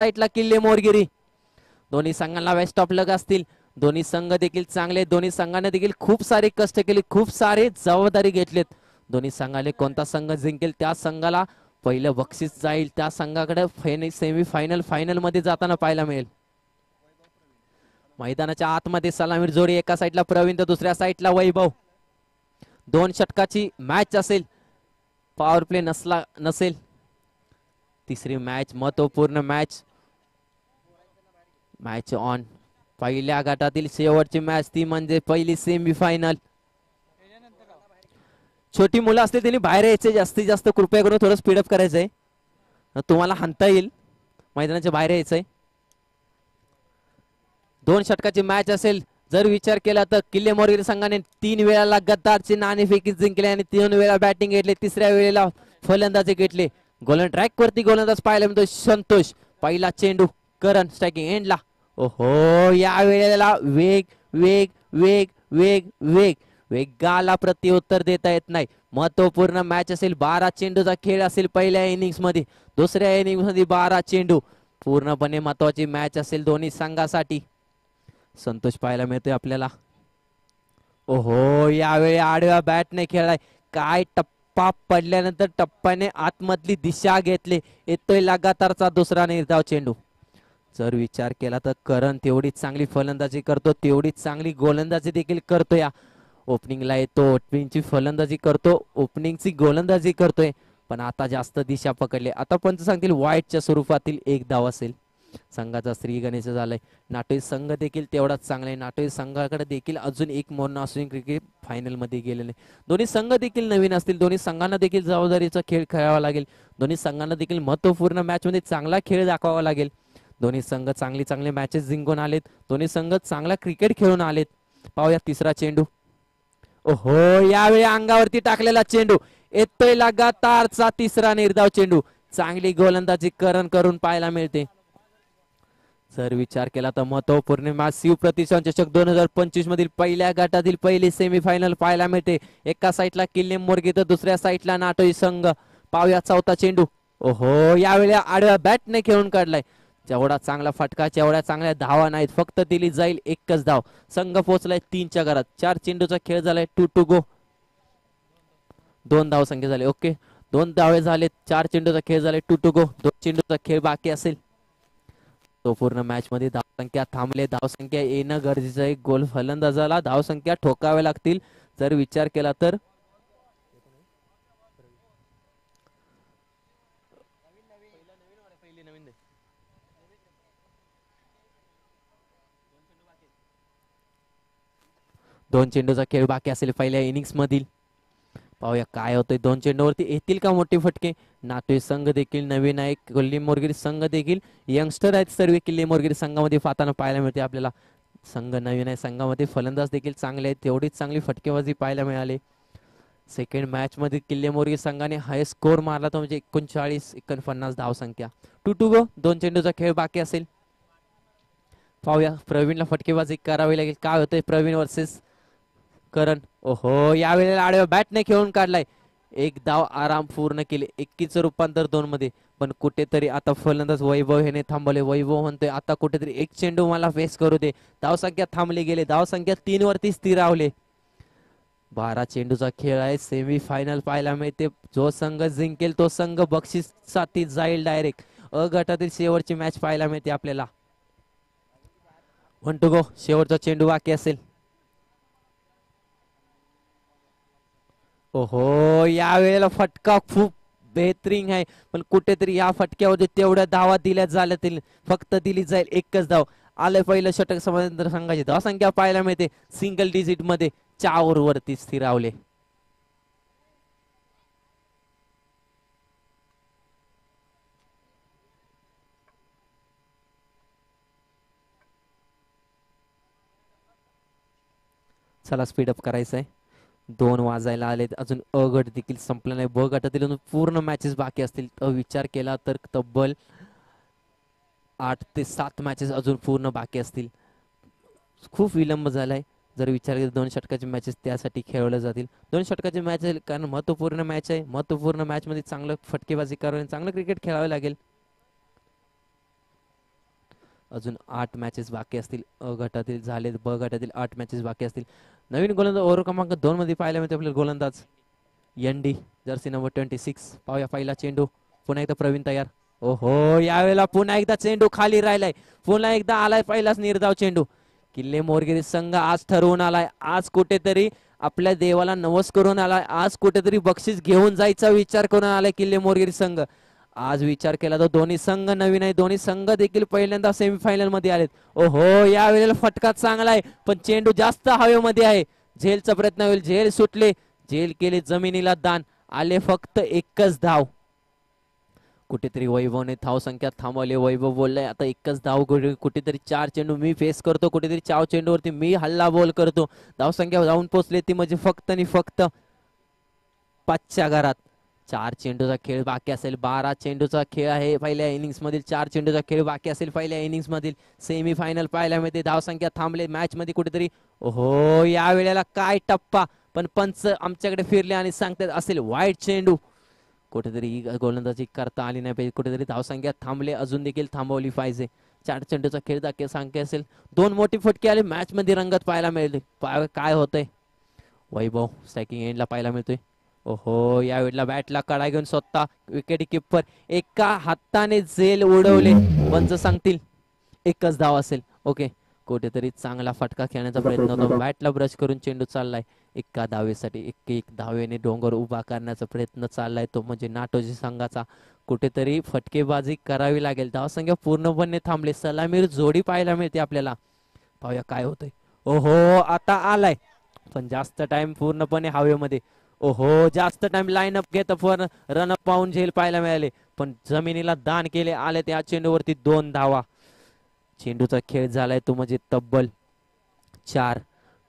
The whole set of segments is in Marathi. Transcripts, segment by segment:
साईडला किल्ले मोरगिरी. दोन्ही संघांना बेस्ट ऑफ लक असतील. दोन्ही संघ देखील चांगले. दोन्ही संघाने देखील खूप सारे कष्ट केले, खूप सारे जबाबदारी घेतलेत. दोन्ही संघाने कोणता संघ जिंकेल त्या संघाला पहिलं बक्षीस जाईल. त्या संघाकडे सेमी फायनल फायनल मध्ये जाताना पाहायला मिळेल. मैदानाच्या आतमध्ये सलामीर जोडी. एका साईडला प्रवीण तर दुसऱ्या साईडला वैभव. 2 षटकाची मॅच असेल. पॉवर प्ले नसेल. तिसरी मॅच महत्वपूर्ण मॅच ऑन. पहिल्या गटातील शेवटची मॅच ती म्हणजे पहिली सेमी फायनल. छोटी मुलं असतील त्यांनी बाहेर यायचे. जास्तीत जास्त कृपया करून थोडं स्पीडअप करायचंय. तुम्हाला हाणता येईल. मैदानाच्या बाहेर यायचंय. 2 षटकाची मॅच असेल. जर विचार केला तर किल्ले मोरगिरी संघाने 3 वेळा लगातारची नाणेफेकी जिंकले आणि 3 वेळा बॅटिंग घेतले. तिसऱ्या वेळेला फलंदाजी घेतले. गोलन ट्रॅक वरती गोलंदाज पाहायला मिळतो संतोष. पहिला चेंडू करण स्ट्रायकिंग एंडला. ओहो, या वेळेला वेग वेग वेग वेग वेग वेगाला प्रत्युत्तर देता येत नाही. महत्वपूर्ण मॅच असेल. 12 चेंडूचा खेळ असेल पहिल्या इनिंग्स मध्ये. दुसऱ्या इनिंग्स मध्ये 12 चेंडू. पूर्णपणे महत्वाची मॅच असेल दोन्ही संघासाठी. संतोष पाहायला मिळतोय आपल्याला. ओहो, यावेळी आडव्या बॅटने खेळलाय. काय टप्पा पडल्यानंतर टप्प्याने आतमधली दिशा घेतली. येतोय लगातारचा दुसरा निर्धाव चेंडू. जर विचार केला तर करण तेवढीच चांगली फलंदाजी करतो, तेवढीच चांगली गोलंदाजी देखील करतो. या ओपनिंगला येतो, ओपनिंगची फलंदाजी करतो, ओपनिंगची गोलंदाजी करतोय. पण आता जास्त दिशा पकडले. आता पंच सांगतील वाईटच्या स्वरूपातील 1 धाव असेल. संघाचा श्री गणेश झालाय. नाटोई संघ देखील तेवढाच चांगला आहे. नाटोई संघाकडे देखील अजून एक मोर्ना असून क्रिकेट फायनल मध्ये गेलेले. दोन्ही संघ देखील नवीन असतील. दोन्ही संघांना देखील जबाबदारीचा खेळ खेळावा लागेल. दोन्ही संघांना देखील महत्वपूर्ण मॅच मध्ये चांगला खेळ दाखवावा लागेल. दोन्ही संघ चांगले मॅचेस जिंकून आलेत. दोन्ही संघ चांगला क्रिकेट खेळून आलेत. पाहूया तिसरा चेंडू. ओहो, यावेळी अंगावरती टाकलेला चेंडू. येतोय लगातारचा तिसरा निर्धाव चेंडू. चांगली गोलंदाजी करण करून पाहायला मिळते. जर विचार केला तर महत्वपूर्ण मॅच शिव प्रतिष्ठान चषक 2025 मधील पहिल्या गटातील पहिली सेमीफायनल पाहायला मिळते. एका साईडला किल्ले मोरगी तर दुसऱ्या साईडला नाटोई संघ. पाहूया चौथा चेंडू. ओहो, यावेळी आडव्या बॅटने खेळून काढलाय. जेवढा चांगला फटका जेवढ्या चांगल्या धावा नाहीत. फक्त दिली जाईल 1च धाव. संघ पोहोचलाय 3च्या घरात. 4 चेंडूचा खेळ झालाय. 2 टू गो. 2 धाव संख्या झाले. ओके, 2 धावे झाले. 4 चेंडूचा खेळ झालाय. 2 टू गो. 2 चेंडूचा खेळ बाकी असेल. तो पूर्ण मॅच मध्ये धावसंख्या थांबले. धावसंख्या येणं गरजेचं आहे. गोल फलंदाजाला धावसंख्या ठोकाव्या लागतील. जर विचार केला तर दोन चेंडूचा खेळ बाकी असेल पहिल्या इनिंग्स मधील. पाहूया काय होतंय. 2 चेंडूवरती येतील का मोठे फटके. नाटोई संघ देखील नवीन आहे. किल्ले मोरगिरी संघ देखील यंगस्टर आहेत. सर्व किल्ले मोरगिरी संघामध्ये पाहताना पाहायला मिळते आपल्याला. संघ नवीन आहे. संघामध्ये फलंदाज देखील चांगले आहेत. तेवढीच चांगली फटकेबाजी पाहायला मिळाली. सेकंड मॅच मध्ये किल्ले मोरगिरी संघाने हायस्ट स्कोर मारला तो म्हणजे 39-49 धाव संख्या. 2 टू गो. 2 चेंडूचा खेळ बाकी असेल. पाहूया प्रवीणला फटकेबाजी करावी लागेल. काय होतंय प्रवीण वर्सेस करण. ओहो, यावेळेला आडव्या बॅटने खेळून काढलाय. 1 धाव आराम पूर्ण केले. 21चं रूपांतर 2 मध्ये. पण कुठेतरी आता फलंदाज वैभव हेने थांबवले. वैभव म्हणतोय आता कुठेतरी 1 चेंडू मला फेस करू दे. धावसंख्या थांबली गेले. धावसंख्या 3 वरती स्थिरावले. 12 चेंडूचा खेळ आहे. सेमी फायनल पाहायला मिळते. जो संघ जिंकेल तो संघ बक्षीसाठी जाईल डायरेक्ट. अ गटातील शेवटची मॅच पाहायला मिळते आपल्याला. 1 टू गो. शेवटचा चेंडू बाकी असेल. ओहो, या वेळेला फटका खूप बेहतरीन आहे. पण कुठेतरी या फटक्यामध्ये तेवढ्या धावा दिल्या झाल्या. फक्त दिली जाईल 1च धाव. आलं पहिलं षटक समांतर संघाची धावसंख्या पाहायला मिळते सिंगल डिजिट मध्ये 4 वरती स्थिरावले. चला स्पीडअप करायचंय. 2 वाजायला आलेत. अजून अ गट देखील संपला नाही. ब गटातील अजून पूर्ण मॅचेस बाकी असतील. विचार केला तर तब्बल 8 ते 7 मॅचेस अजून पूर्ण बाकी असतील. खूप विलंब झालाय. जर विचार केला 2 षटकाचे मॅचेस त्यासाठी खेळवल्या जातील. 2 षटकाचे मॅच आहे कारण महत्वपूर्ण मॅच आहे. महत्वपूर्ण मॅच मध्ये चांगलं फटकेबाजी करावी, चांगलं क्रिकेट खेळावे लागेल. अजून 8 मॅचेस बाकी असतील. अ गटातील झाले, ब गटातील 8 मॅचेस बाकी असतील. नवीन गोलंदाज ओव्हर क्रमांक 2 मध्ये पाहायला मिळते आपल्याला गोलंदाज एनडी जर्सी नंबर 26. पाहूया पहिला चेंडू. पुन्हा एकदा प्रवीण तयार. ओहो, यावेळेला पुन्हा एकदा चेंडू खाली राहिलाय. पुन्हा एकदा आलाय पहिलाच निर्धाव चेंडू. किल्ले मोरगिरी संघ आज ठरवून आलाय, आज कुठेतरी आपल्या देवाला नवस करून आलाय, आज कुठेतरी बक्षीस घेऊन जायचा विचार करून आलाय किल्ले मोरगिरी संघ. आज विचार केला तर दोन्ही संघ नवीन आहे, दोन्ही संघ देखील पहिल्यांदा सेमीफायनल मध्ये आलेत. ओहो, यावेळेला फटका चांगला आहे, पण चेंडू जास्त हवेमध्ये आहे. झेलचा प्रयत्न होईल, झेल सुटले, झेल केले जमिनीला दान. आले फक्त एकच धाव. कुठेतरी वैभवने धाव संख्या थांबवली. वैभव बोललाय आता एकच धाव, कुठेतरी 4 चेंडू मी फेस करतो, कुठेतरी 4 चेंडूवरती मी हल्ला बॉल करतो. धाव संख्या जाऊन पोहोचली ती म्हणजे फक्त आणि फक्त 5च्या घरात. 4 चेंडूचा खेळ बाकी असेल. 12 चेंडूचा खेळ आहे पहिल्या इनिंग्स मधील. 4 चेंडूचा खेळ बाकी असेल पहिल्या इनिंग्स मधील. सेमीफायनल पाहायला मिळते. धाव संख्या थांबले मॅच मध्ये कुठेतरी. ओहो, या वेळेला काय टप्पा, पण पंच आमच्याकडे फिरले आणि सांगतात असेल वाईट चेंडू. कुठेतरी गोलंदाजी करता आली नाही पाहिजे. कुठेतरी धावसंख्या थांबले, अजून देखील थांबवली पाहिजे. 4 चेंडूचा खेळ संख्या असेल. 2 मोठी फटके आले, मॅच मध्ये रंगत पाहायला मिळते. काय होतंय. वैभव स्ट्रायकिंग एंडला पाहायला मिळतोय. ओहो, या वेळेला बॅटला कडा घेऊन स्वतः विकेट किपर एका हाताने झेल उडवले. पंच सांगतील एकच धाव असेल. ओके, कुठेतरी चांगला फटका खेळण्याचा प्रयत्न होता. बॅटला ब्रश करून चेंडू चाललाय. एका धावेसाठी एक धावेने डोंगर उभा करण्याचा प्रयत्न चाललाय, तो म्हणजे नाटोजी संघाचा. कुठेतरी फटकेबाजी करावी लागेल. धावसंख्या पूर्णपणे थांबले. सलामीर जोडी पाहायला मिळते आपल्याला. पाहूया काय होतंय. ओहो, आता आलाय, पण जास्त टाइम पूर्णपणे हवेमध्ये. ओहो, जास्त टाइम लाईन अप घेत पण रनअप पाहून झेल पाहायला मिळाले, पण जमिनीला दान केले. आले त्या चेंडूवरती 2 धावा. चेंडूचा खेळ झालाय तो म्हणजे तब्बल 4.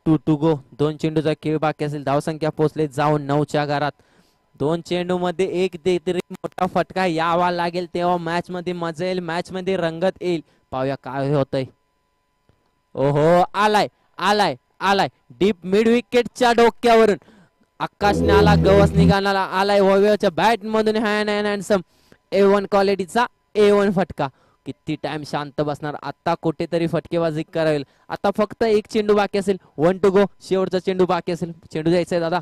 2 टू गो. 2 चेंडूचा खेळ बाकी असेल. धावसंख्या पोहोचले जाऊन 9च्या घरात. 2 चेंडू मध्ये एक तरी मोठा फटका यावा लागेल, तेव्हा मॅच मध्ये मजा येईल, मॅच मध्ये रंगत येईल. पाहूया काय होतंय. ओहो, आलाय आलाय आलाय डीप मिड विकेटच्या डोक्यावरून आकाशने आला, गवस निघाला. आलाय वैभवच्या बॅट मधून हँडसम A1 क्वालिटीचा A1 फटका. किती टाइम शांत बसणार. आता कुठेतरी फटकेबाजी करावेल. आता फक्त एक चेंडू बाकी असेल. 1 टू गो. शेवटचा चेंडू बाकी असेल. चेंडू द्यायचा आहे दादा.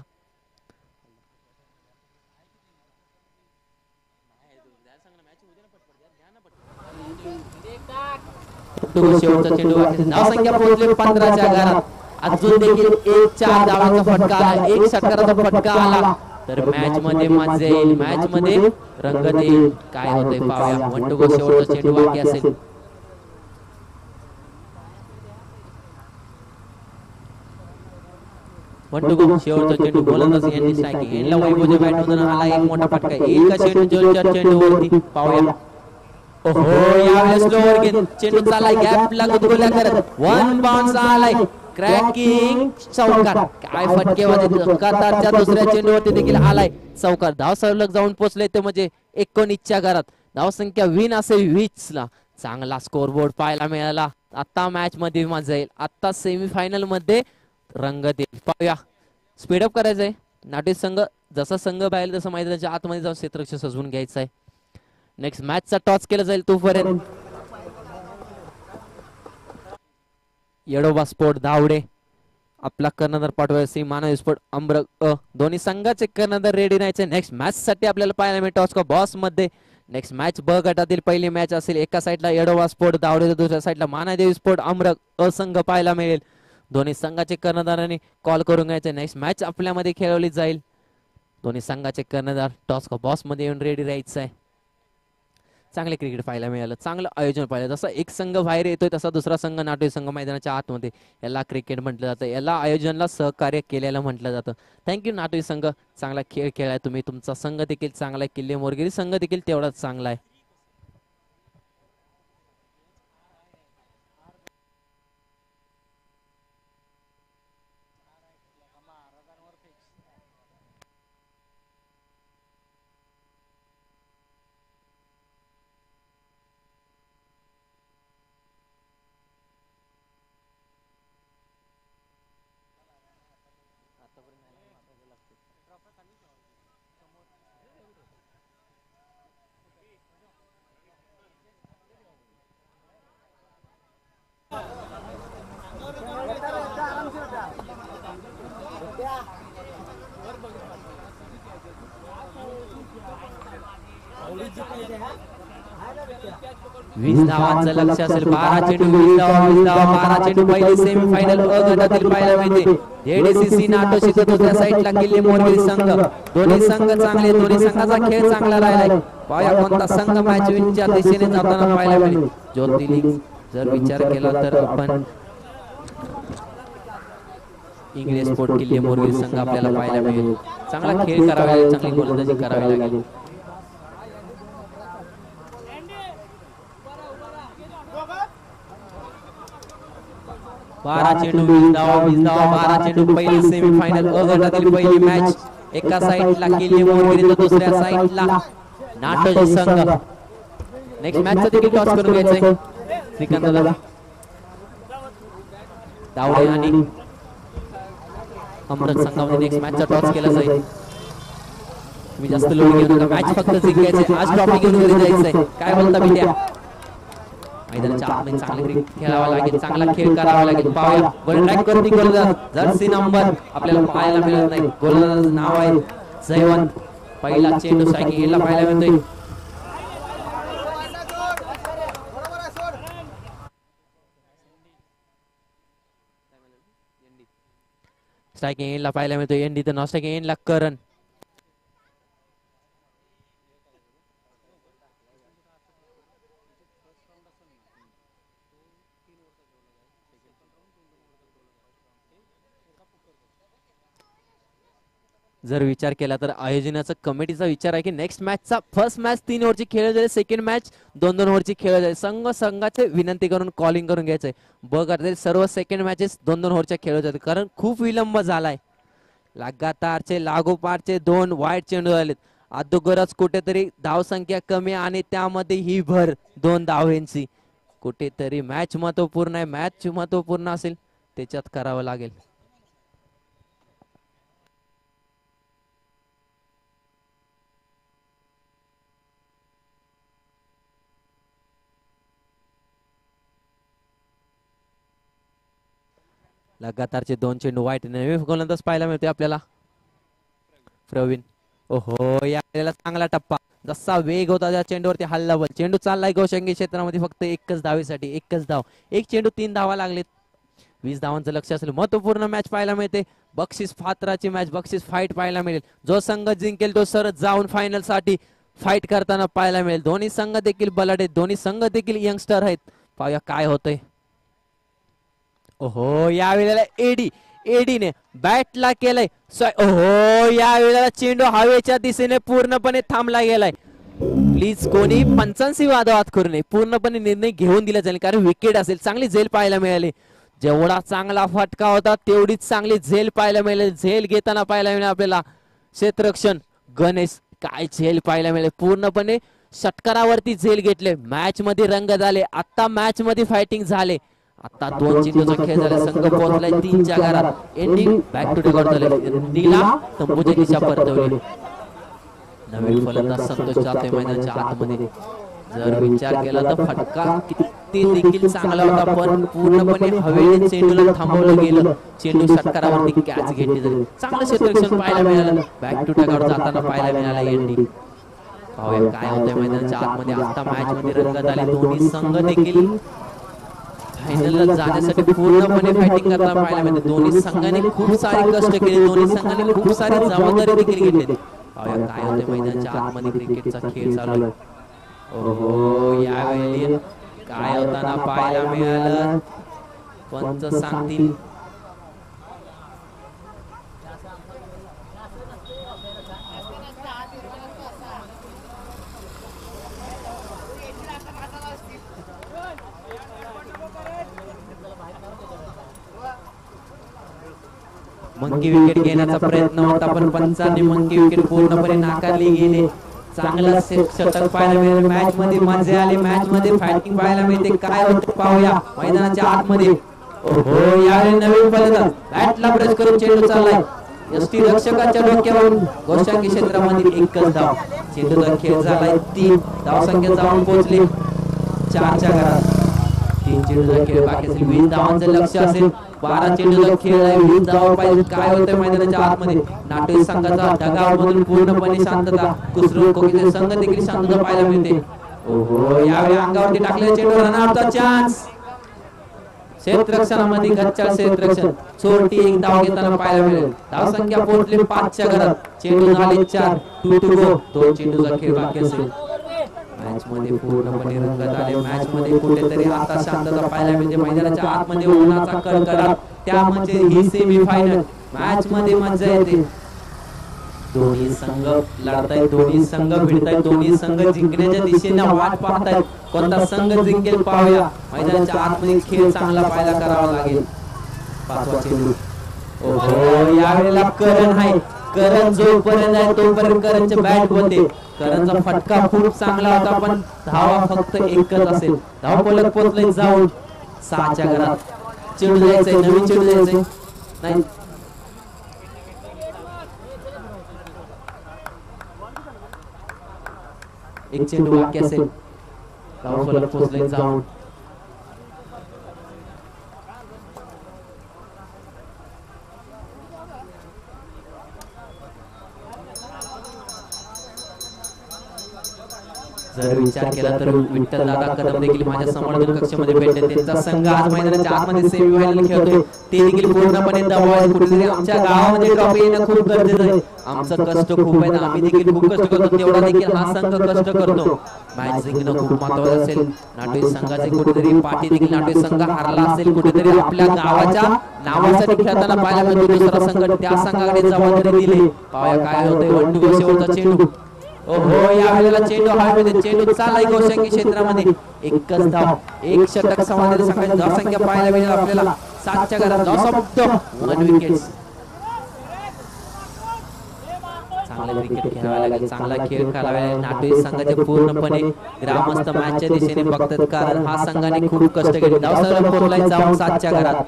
शेवटचा चेंडू बाकी असेल. धावसंख्या पोहोचली 15च्या घरात. अजून देखील एक 4 धावांचा फटका आला, एक षटकाराचा फटका आला तर मॅच मध्ये मजा येईल, मॅच मध्ये रंगत येईल. काय होतंय पाहूया. 1 टू गो. शेवटचा चेंडू बाकी असेल. 1 टू गो. शेवटचा चेंडू. गोलंदाज यांनी स्ट्रायकिंग एंडला वैभवच्या बॅट मधून आला एक मोठा फटका. एका चेंडूच्या चेंडूवरती. पाहूया. ओहो, यावेळेस स्लोअर गेंद. चेंडू चाललाय गॅपला गुदगुल्या करत. 1 बाउन्स आलाय. क्रॅकिंग चौकार. काय फटकेबाजी. कतारच्या दुसऱ्या चेंडूवरती देखील आलाय चौकार. धाव सलग जाऊन पोहोचले ते म्हणजे 19च्या घरात. धाव संख्या विन असेल 20 ला. चांगला स्कोरबोर्ड पाहायला मिळाला. आता मॅच मध्ये मजा येईल. आता सेमीफायनल मध्ये रंगत येईल. पाहूया. स्पीडअप करायचंय नाटे संघ. जसा संघ बाहेर तसं मैदानाच्या आतमध्ये जाऊन क्षेत्ररक्षक सजवून घ्यायचं आहे. नेक्स्ट मॅचचा टॉस केला जाईल तोपर्यंत. येडोबा स्पोर्ट धावडे आपला कर्णधार पाठवायचा. मानव स्पोर्ट अमरक दोन्ही संघाचे कर्णधार रेडी राहायचे नेक्स्ट मॅच साठी. आपल्याला पाहायला मिळतो टॉस बॉस मध्ये. नेक्स्ट मॅच ब गटातील पहिली मॅच असेल. एका साईडला येडोबा स्पोर्ट धावडे, दुसऱ्या साईडला मानादेवी स्पोर्ट अमरक असंघ पाहायला मिळेल. दोन्ही संघाचे कर्णधारांनी कॉल करून घ्यायचे. नेक्स्ट मॅच आपल्यामध्ये खेळवली जाईल. दोन्ही संघाचे कर्णधार टॉस बॉस मध्ये येऊन रेडी राहायचं आहे. चांगले क्रिकेट पाहायला मिळालं, चांगलं आयोजन पाहिलं. जसं एक संघ बाहेर येतोय तसा दुसरा संघ नाटोय संघ मैदानाच्या आतमध्ये. याला क्रिकेट म्हटलं जातं, याला आयोजनाला सहकार्य केलेलं म्हटलं जातं. थँक्यू नाटोय संघ. चांगला खेळ खेळाय तुम्ही. तुमचा संघ देखील चांगला आहे. किल्ले मोरगिरी संघ देखील तेवढाच चांगला आहे. वीस धावांचं लक्ष असेल. 12 चेंडू 20 धावा 12 चेंडू. पहिली सेमीफायनल अ गटातील पाहायला मिळते. एडीसीसी नाटो शिकत दुसऱ्या साईडला किल्ले मोरबी संघ. दोन्ही संघ चांगले, दोन्ही संघाचा खेळ चांगला राहिलाय. पाहूया कोणता संघ मॅच विनच्या दिशेने जाताना पाहायला मिळेल. ज्योतिर्लिंग जर विचार केला तर आपण इंग्लिश स्पोर्ट किल्ले मोरबी संघ आपल्याला पाहायला मिळेल. चांगला खेळ करावा लागेल, चांगली गोलंदाजी करावी लागेल. 12 चेंडू 20 धावा 12 चेंडू. पहिली सेमीफायनल अ गटातील पहिली मॅच. एका साईडला किल्ले मोरबी तर दुसऱ्या साईडला नाटो संघ. नेक्स्ट मॅचचं देखील टॉस करून घ्यायचंय श्रीकांतला. दावडे आणि अमृत संघामध्ये नेक्स्ट मॅचचा टॉस केला जाईल. तुम्ही जास्त लोड घेऊ नका, मॅच फक्त जिंकायचंय. आज ट्रॉफी घेऊन घरी जायचंय. काय बोलता बिट्या? मैदानाच्या आतमध्ये चांगले क्रिकेट खेळावा लागेल, चांगला खेळ करावा लागेल. पाहूया गोलंदाज करती गोलंदाज. जर्सी नंबर आपल्याला पाहायला मिळत नाही. गोलंदाज नाव आहे जयवंत. पहिला चेंडू स्ट्रायकिंग पाहायला मिळतोय. स्ट्रायकिंग एंडला पाहायला मिळतोय एंडी. तर नॉन स्ट्रायकिंग एंडला करण. जर विचार केला तर आयोजनाचा कमिटीचा विचार आहे की नेक्स्ट मॅचचा फर्स्ट मॅच 3 ओव्हरची खेळ झाली, सेकंड मॅच 2-2 ओव्हरची खेळ झाली. संघाचे विनंती करून कॉलिंग करून घ्यायचंय. बघा सर्व सेकंड मॅचेस 2-2 ओव्हरच्या खेळ जाते, कारण खूप विलंब झालाय. लगातारचे लागोपाठचे 2 वाईट चेंडू झालेत. अगोदरच कुठेतरी धावसंख्या कमी आणि त्यामध्ये ही भर 2 धावांची. कुठेतरी मॅच महत्वपूर्ण आहे, मॅच महत्वपूर्ण असेल त्याच्यात करावं लागेल. लगातारचे 2 चेंडू वाईट. नवे गोलंदाज पाहायला मिळते आपल्याला प्रवीण. ओहो या वेळेला चांगला टप्पा. जसा वेग होता त्या चेंडूवरती हल्ला बल. चेंडू चाललाय गोशंगी क्षेत्रामध्ये फक्त एकच धावेसाठी. एकच धाव, 1 चेंडू 3 धावा लागलेत. 20 धावांचं लक्ष असेल. महत्वपूर्ण मॅच पाहायला मिळते. बक्षीस पात्राची मॅच, बक्षीस फाईट पाहायला मिळेल. जो संघ जिंकेल तो सरळ जाऊन फायनल साठी फाईट करताना पाहायला मिळेल. दोन्ही संघ देखील बलड आहेत, दोन्ही संघ देखील यंगस्टर आहेत. पाहूया काय होतंय. ओहो या वेळेला एडीने बॅटला केलंय. ओहो या वेळेला चेंडू हवेच्या दिशेने पूर्णपणे थांबला गेलाय. प्लीज कोणी पंचांशी वादवाद करू नये. पूर्णपणे निर्णय घेऊन दिला जाईल, कारण विकेट असेल. चांगली झेल पाहायला मिळाली. जेवढा चांगला फटका होता तेवढीच चांगली झेल पाहायला मिळेल. झेल घेताना पाहायला मिळेल आपल्याला क्षेत्ररक्षण गणेश. काय झेल पाहायला मिळेल. पूर्णपणे षटकारावरती झेल घेतले. मॅच मध्ये रंग झाले. आता मॅच मध्ये फायटिंग झाले. आता 2 चेंडूचा खेळ झाला. संघ पोहोचलाय 3च्या घरात. एंडिंग बॅक टू टेक झाले. एंडिंगला तंबूच्या दिशा परतवली. नवीन फलंदाज संतोष जातोय मैदानाच्या आतमध्ये. जर विचार केला तर फटका किती देखील चांगला होता, पण पूर्णपणे हवेने चेंडूला थांबवलं गेलं. चेंडू षटकारावरती कॅच घेतली झाली. चांगलं क्षेत्ररक्षण पाहायला मिळालं. बॅक टू टेक जाताना पाहायला मिळाला एंडिंग. पाहूया काय होतंय मैदानाच्या आतमध्ये. आता मॅच मध्ये रंगत आले. दोन्ही संघ देखील फायनलला जाण्यासाठी पूर्णपणे फायटिंग करताना पाहायला मिळते. दोन्ही संघांनी खूप सारे कष्ट केले. दोन्ही संघांनी खूप सारी जबाबदारी देखील घेतली. पाहूया काय होते मैदानाच्या आतमध्ये. क्रिकेटचा खेळ चालू आहे. ओहो यावेळी काय होताना पाहायला मिळालं. पंच सांगतील. मंकी विकेट घेण्याचा प्रयत्न होता, पण पंचांनी मंकी विकेट पूर्णपणे नाकारली गेली. चांगला षटक पाहायला मिळेल. मॅच मध्ये मजा आली. मॅच मध्ये फायटिंग पाहायला मिळते. काय होतं पाहूया मैदानाच्या आतमध्ये. ओहो यावेळी नवीन फलंदाज बॅटला ब्रश करून चेंडू चाललाय. यष्टी रक्षकाच्या डोक्यावरून गोशांगी क्षेत्रामध्ये एकच धाव. चेंडूचा खेळ झालाय 3. धावसंख्या जाऊन पोहोचली 4च्या घरात. 3 चेंडू चेंडूचा खेळ बाकी असेल 20 धावांचं लक्ष असेल 12 चेंडूचा खेळ आहे 20 धावा पाहिजे काय होतंय मैदानाच्या आतमध्ये नाटोई संघाचा ढगामधून पूर्णपणे शांतता कुसरून कोकीचे संघ देखील शांतता पाहायला मिळते ओहो यावेळी अंगावरती टाकलेला चेंडू रनआउटचा चान्स क्षेत्ररक्षणामध्ये गच्चाळ क्षेत्ररक्षण छोटी एक धाव घेताना पाहायला मिळेल धाव संख्या पोहोचली 5 च्या घरात चेंडू झाले 4 2 टू गो 2 चेंडूचा खेळ बाकी असेल मॅच मध्ये पूर्णपणे रंगत आले मॅच मध्ये कुठेतरी आता शांतता पाहायला मिळते मैदानाच्या आतमध्ये उन्हाचा कडकडाट त्या म्हणजे ही सेमी फायनल मॅच मध्ये मजा येते दोन्ही संघ लढतायत दोन्ही संघ भिडतायत दोन्ही संघ जिंकण्याच्या दिशेने वाट पाहतायत कोणता संघ जिंकेल पाहूया मैदानाच्या आतमध्ये खेळ चांगला पाहायला करावा लागेल पाचवा चेंडू ओहो यावेळेला करण आहे करण जोपर्यंत आहे तोपर्यंत करणचे बॅट बोलते करणचा फटका खूप चांगला होता पण धावा फक्त एकच असेल धाव फलक पोहोचले जाऊन 6 च्या घरात चेंडू द्यायचंय नवीन चेंडू द्यायचंय नाही एक चेंडू बाकी असेल धाव फलक पोहोचले जाऊन जर विचार केला तर विठ्ठल दादा कदम देखील माझ्या समोर कक्षामध्ये भेटले त्यांचा संघ आज मैदानाच्या आतमध्ये सेमी फायनल खेळतोय ते देखील पूर्णपणे दबाव आहे कुठेतरी आमच्या गावामध्ये ट्रॉफी येणं खूप गरजेचं आहे आमचं कष्ट खूप आहे आम्ही देखील खूप कष्ट करतो तेवढा देखील हा संघ कष्ट करतो मॅच जिंकणं खूप महत्त्वाचं असेल नाटोई संघाचे कुठेतरी पाठी देखील नाटोई संघ हारला असेल कुठेतरी आपल्या गावाच्या नावासाठी खेळताना पाहायला मिळतो दुसरा संघ त्या संघाकडे जबाबदारी दिली पाहूया काय होतंय 1-2 शेवटचा चेंडू ओहो यावेळेला चेंडू हवेमध्ये चेंडू चाललाय गोशांगी क्षेत्रामध्ये एकच धाव एक षटक समाधानी संघाची धाव संख्या पाहायला मिळेल आपल्याला 7 च्या घरात धाव समाप्त 1 विकेट चांगला क्रिकेट खेळायला लागेल चांगला खेळ खेळायला लागेल नाटोई संघाचे पूर्णपणे ग्रामस्थ मॅचच्या दिशेने बघतात कारण हा संघाने खूप कष्ट केले धाव संख्या पोहोचलाय जाऊन 7 च्या घरात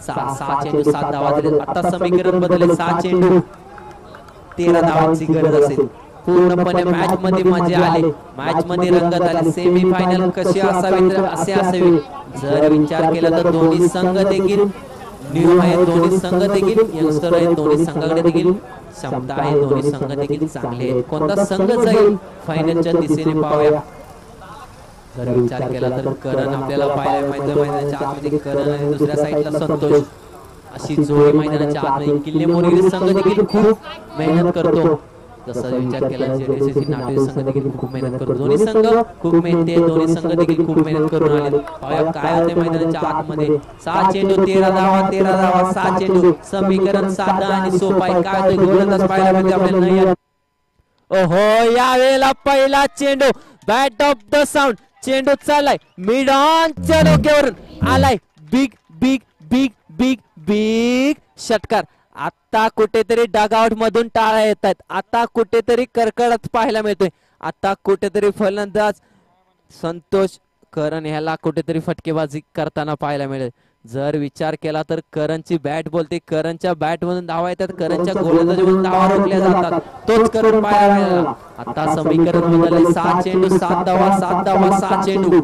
6 चेंडू 7 धावा दिले आता समीकरण बदलले 6 चेंडू 13 धावांची गरज असेल पूर्णपणे मॅच मध्ये मजा आले मॅच मध्ये रंगत आले सेमी फायनल कशी असावी तर असे असावे जर विचार केला तर दोन्ही संघ देखील न्यू आहे दोन्ही संघ देखील यंगस्टर आहेत दोन्ही संघाकडे देखील क्षमता आहे दोन्ही संघ देखील चांगले आहेत कोणता संघ जाईल फायनलच्या दिशेने पाहूया जर विचार केला तर करण आपल्याला पाहायला मैदानाच्या आतमध्ये करण आणि दुसऱ्या साईडला संतोष अशी जोडी मैदानाच्या आतमध्ये किल्ले मोरी संघ देखील खूप मेहनत करतो जसा विचार केला जेएससी नाटोई संघ देखील खूप मेहनत करतो दोन्ही संघ खूप मेहनती आहेत दोन्ही संघ देखील खूप मेहनत करून आले पाहूया काय होते मैदानाच्या आतमध्ये 6 चेंडू 13 धावा 6 चेंडू समीकरण साधा आणि सोपा आहे काय होते गोलंदाज पाहायला मिळते आपल्याला नाही ओहो यावेळेला पहिला चेंडू बॅट ऑफ द साऊंड चेंडू चाललाय मिड ऑनच्या डोक्यावरून आलाय big big big big big षटकार आता कुठेतरी डगआउट मधून टाळा येत आहेत आता कुठेतरी करकळत पाहायला मिळतोय आता कुठेतरी फलंदाज संतोष करण ह्याला कुठेतरी फटकेबाजी करताना पाहायला मिळेल जर विचार केला तर करणची बॅट बोलते करणच्या बॅट मधून धावा येतात करणच्या गोलंदाजीमधून धावा रोखल्या जातात तोच करून पाहायला मिळाला आता समीकरण बदलले 7 चेंडू 7 धावा 6 चेंडू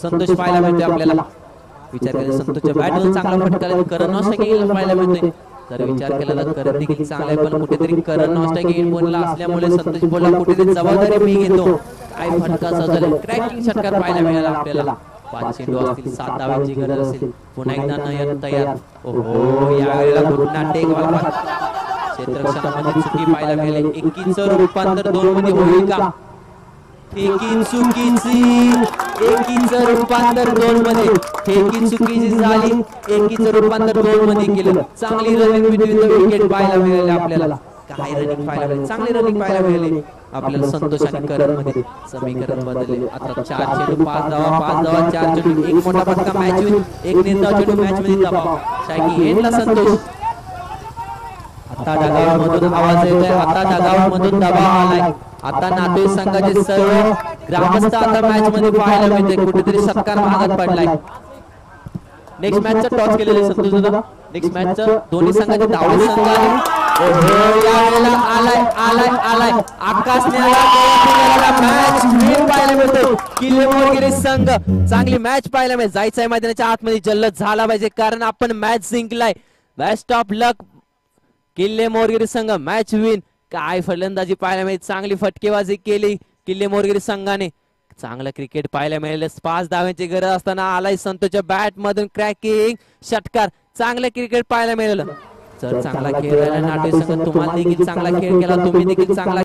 संतोष पाहायला मिळतोय आपल्याला विचार केला संतोषच्या बॅट मधून चांगला फटका करण नॉस्ट्राइक येईल पाहायला मिळतोय जर विचार केला तर करण देखील चांगला आहे पण कुठेतरी करण नॉस्ट्राइक येईल बोलला असल्यामुळे संतोष बोलला कुठेतरी जबाबदारी मी घेतो काय फटका सजल क्रॅकिंग षटकार पाहायला मिळाला आपल्याला 5 चेंडू असतील 7 धावांची गरज असेल पुन्हा एकदा नयन तयार ओहो यावेळेला घुटना टेक वाला क्षेत्ररक्षणामध्ये चुकी पाहायला मिळाली एकीचं रूपांतर 2 मध्ये होईल का फेकी चुकीची एकीचं रूपांतर 2 मध्ये फेकी चुकीची झाली एकीचं रूपांतर 2 मध्ये केलं चांगली रनिंग विथ विकेट पाहायला मिळाली आपल्याला काय रनिंग पाहायला मिळाली चांगली रनिंग पाहायला मिळाली आपल्याला संतोष आणि करण मध्ये समीकरण बदलले आता 4 चेंडू 5 धावा 4 चेंडू एक मोठा फटका मॅच होईल एक निर्धाव चेंडू मॅच मध्ये दबाव शाकी एंडला संतोष आता डगाव मधून आवाज येतोय आता डगाव मधून दबाव आलाय आता नाटोई संघाचे सर्व ग्रामस्थ आता मॅच मध्ये पाहायला मिळते कुठेतरी षटकार महागात पडलाय नेक्स्ट मॅचचा टॉस केलेले संतोष दादा नेक्स्ट मॅच दोन्ही संघाचे धावले संघ यावेळेला आलाय आकाशने मॅच विन पाहायला मिळतो. किल्ले मोरगिरी संघ चांगली मॅच पाहायला मिळेल. जायचंय मैदानाच्या आतमध्ये जल्लोष झाला पाहिजे कारण आपण मॅच जिंकलाय. बेस्ट ऑफ लक किल्ले मोरगिरी संघ मॅच विन. काय फलंदाजी पाहायला मिळेल. चांगली फटकेबाजी केली किल्ले मोरगिरी संघाने. चांगलं क्रिकेट पाहायला मिळेल. 5 धावांची गरज असताना आलाय संतोषच्या बॅट मधून क्रॅकिंग षटकार. चांगलं क्रिकेट पाहायला मिळालं. जर चांगला खेळ राहिला नाटोली संघ तुम्हाला देखील चांगला खेळ केला तुम्ही देखील चांगला